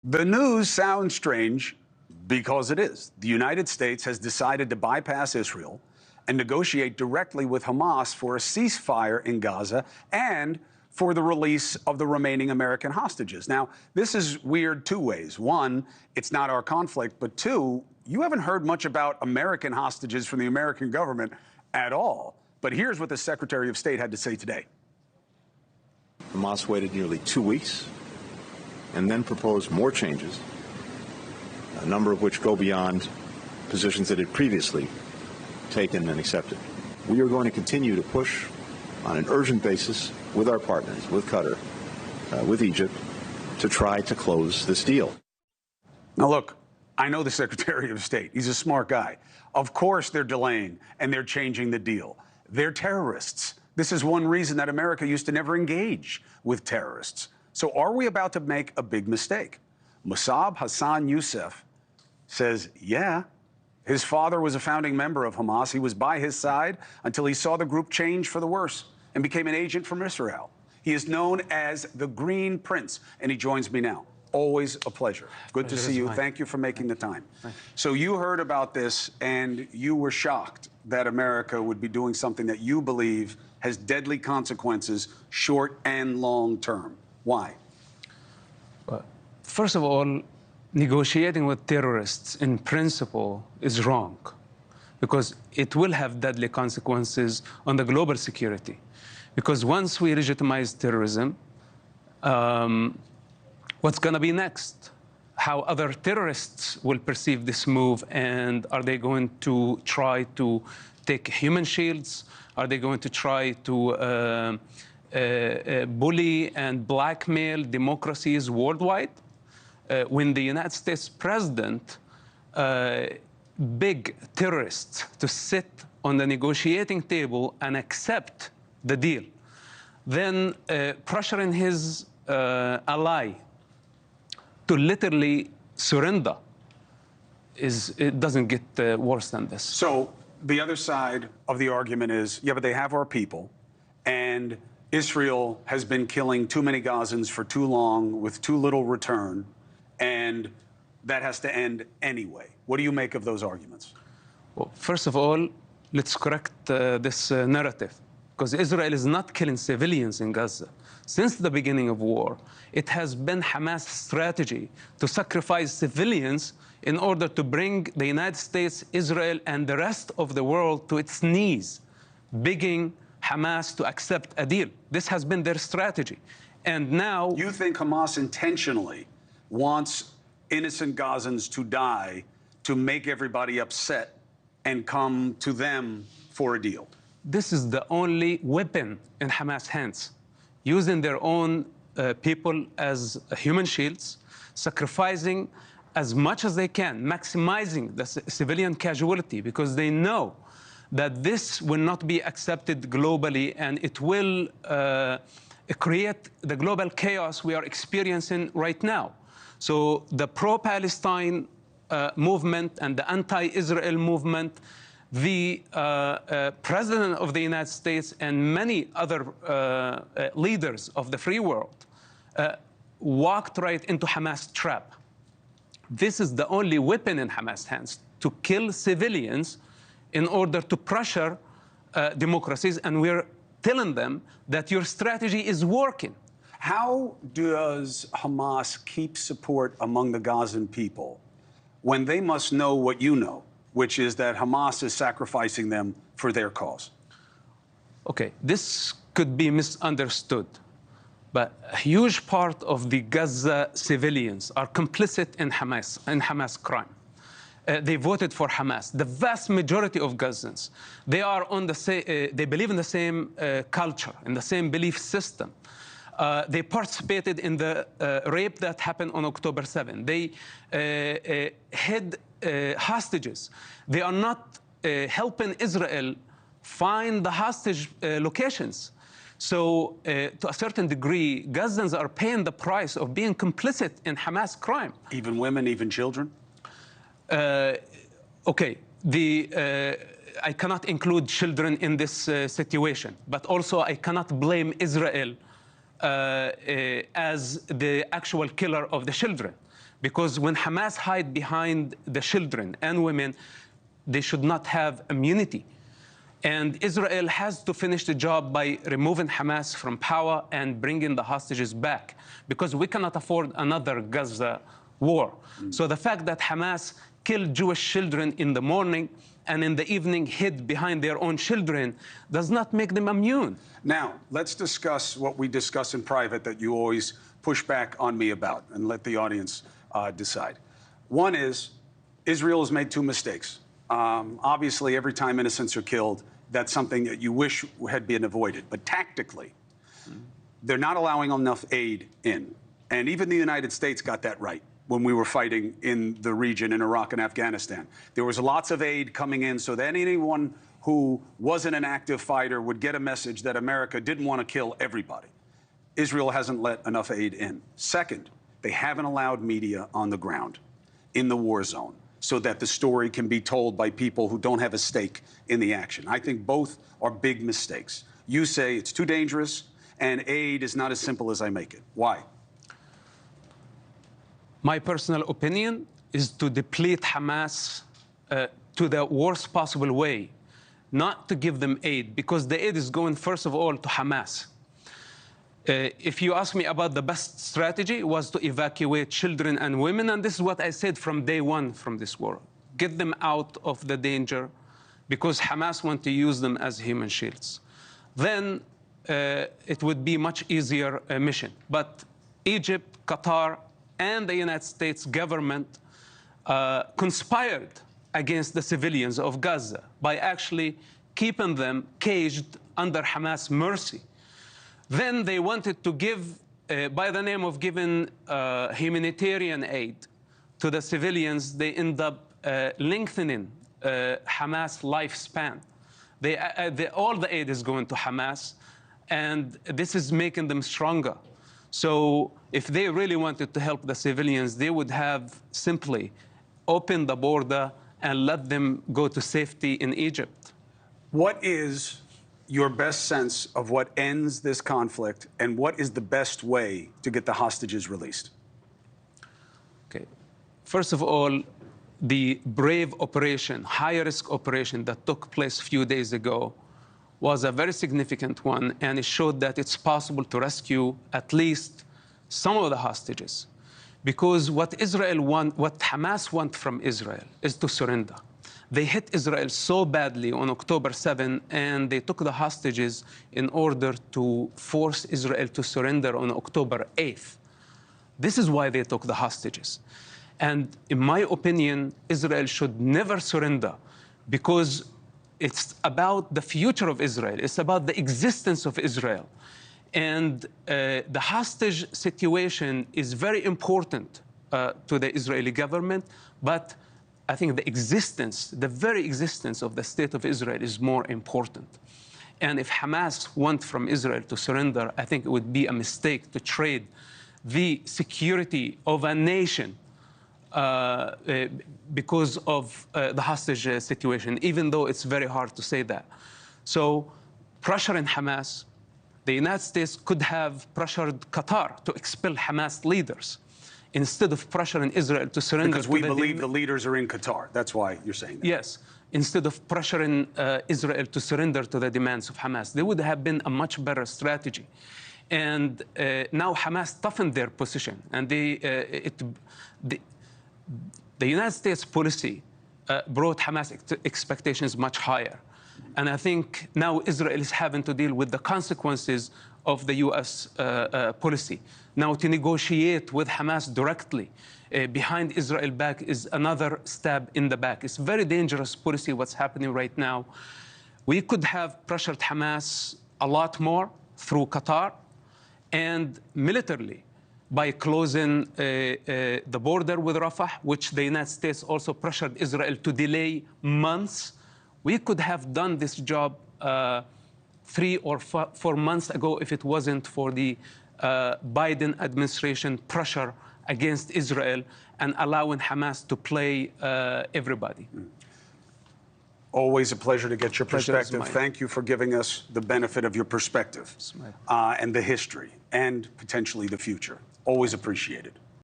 The news sounds strange because it is. The United States has decided to bypass Israel and negotiate directly with Hamas for a ceasefire in Gaza and for the release of the remaining American hostages. Now, this is weird two ways. One, it's not our conflict, but two, you haven't heard much about American hostages from the American government at all. But here's what the Secretary of State had to say today. Hamas waited nearly 2 weeks and then proposed more changes, a number of which go beyond positions that it previously taken and accepted. We are going to continue to push on an urgent basis with our partners, with Qatar, with Egypt, to try to close this deal. Now, look, I know the Secretary of State. He's a smart guy. Of course they're delaying and they're changing the deal. They're terrorists. This is one reason that America used to never engage with terrorists. So are we about to make a big mistake? Mosab, Hassan, Yousef says, yeah. His father was a founding member of Hamas. He was by his side until he saw the group change for the worse and became an agent from Israel. He is known as the Green Prince, and he joins me now. Always a pleasure. Good to see you. Thank you for making the time. So you heard about this, and you were shocked that America would be doing something that you believe has deadly consequences, short and long term. Why? First of all, negotiating with terrorists in principle is wrong because it will have deadly consequences on the global security. Because once we legitimize terrorism, what's going to be next? How other terrorists will perceive this move, and are they going to try to take human shields? Are they going to try to bully and blackmail democracies worldwide? When the United States president begged terrorists to sit on the negotiating table and accept the deal, then pressuring his ally to literally surrender it doesn't get worse than this. So the other side of the argument is, yeah, but they have our people, and Israel has been killing too many Gazans for too long with too little return, and that has to end anyway. What do you make of those arguments? Well, first of all, let's correct this narrative, because Israel is not killing civilians in Gaza. Since the beginning of war, it has been Hamas' strategy to sacrifice civilians in order to bring the United States, Israel, and the rest of the world to its knees, begging Hamas to accept a deal. This has been their strategy. And now... You think Hamas intentionally wants innocent Gazans to die to make everybody upset and come to them for a deal? This is the only weapon in Hamas' hands, using their own people as human shields, sacrificing as much as they can, maximizing the civilian casualty, because they know that this will not be accepted globally, and it will create the global chaos we are experiencing right now. So the pro-Palestine movement and the anti-Israel movement, the President of the United States and many other leaders of the free world walked right into Hamas' trap. This is the only weapon in Hamas' hands, to kill civilians in order to pressure democracies, and we're telling them that your strategy is working. How does Hamas keep support among the Gazan people when they must know what you know, which is that Hamas is sacrificing them for their cause? Okay, this could be misunderstood, but a huge part of the Gaza civilians are complicit in Hamas crime. They voted for Hamas. The vast majority of Gazans, they are on the they believe in the same culture, in the same belief system. They participated in the rape that happened on October 7. They hid hostages. They are not helping Israel find the hostage locations. So to a certain degree, Gazans are paying the price of being complicit in Hamas crime. Even women, even children? Okay, I cannot include children in this situation, but also I cannot blame Israel as the actual killer of the children, Because when Hamas hide behind the children and women, they should not have immunity. And Israel has to finish the job by removing Hamas from power and bringing the hostages back, because we cannot afford another Gaza war. So the fact that Hamas killed Jewish children in the morning and in the evening hid behind their own children does not make them immune. Now, let's discuss what we discuss in private that you always push back on me about, and let the audience decide. One is, Israel has made two mistakes. Obviously, every time innocents are killed, that's something that you wish had been avoided. But tactically, they're not allowing enough aid in. And even the United States got that right when we were fighting in the region in Iraq and Afghanistan. There was lots of aid coming in so that anyone who wasn't an active fighter would get a message that America didn't want to kill everybody. Israel hasn't let enough aid in. Second, they haven't allowed media on the ground in the war zone so that the story can be told by people who don't have a stake in the action. I think both are big mistakes. You say it's too dangerous and aid is not as simple as I make it. Why? My personal opinion is to deplete Hamas to the worst possible way, not to give them aid, because the aid is going, first of all, to Hamas. If you ask me about the best strategy, was to evacuate children and women, and this is what I said from day one from this war. Get them out of the danger, because Hamas want to use them as human shields. Then it would be much easier mission. But Egypt, Qatar, and the United States government conspired against the civilians of Gaza by actually keeping them caged under Hamas mercy. Then they wanted to give, by the name of giving humanitarian aid to the civilians, they end up lengthening Hamas lifespan. All the aid is going to Hamas, and this is making them stronger. So if they really wanted to help the civilians, they would have simply opened the border and let them go to safety in Egypt. What is your best sense of what ends this conflict, and what is the best way to get the hostages released? Okay. First of all, the brave operation, high-risk operation that took place a few days ago was a very significant one, and it showed that it's possible to rescue at least some of the hostages. Because what Hamas want from Israel is to surrender. They hit Israel so badly on October 7, and they took the hostages in order to force Israel to surrender on October 8th. This is why they took the hostages. And in my opinion, Israel should never surrender, because it's about the future of Israel. It's about the existence of Israel. And the hostage situation is very important to the Israeli government, but I think the existence, the very existence of the state of Israel is more important. And if Hamas want from Israel to surrender, I think it would be a mistake to trade the security of a nation because of the hostage situation, even though it's very hard to say that. So pressuring Hamas, the United States could have pressured Qatar to expel Hamas leaders instead of pressuring Israel to surrender. Because we believe the leaders are in Qatar. That's why you're saying that. Yes. Instead of pressuring Israel to surrender to the demands of Hamas. There would have been a much better strategy. And now Hamas toughened their position. And the United States policy brought Hamas expectations much higher. And I think now Israel is having to deal with the consequences of the U.S. Policy. Now to negotiate with Hamas directly behind Israel back is another stab in the back. It's very dangerous policy what's happening right now. We could have pressured Hamas a lot more through Qatar and militarily by closing the border with Rafah, which the United States also pressured Israel to delay months. We could have done this job 3 or 4 months ago if it wasn't for the Biden administration pressure against Israel and allowing Hamas to play everybody. Always a pleasure to get your perspective. Thank you for giving us the benefit of your perspective and the history and potentially the future. Always appreciated.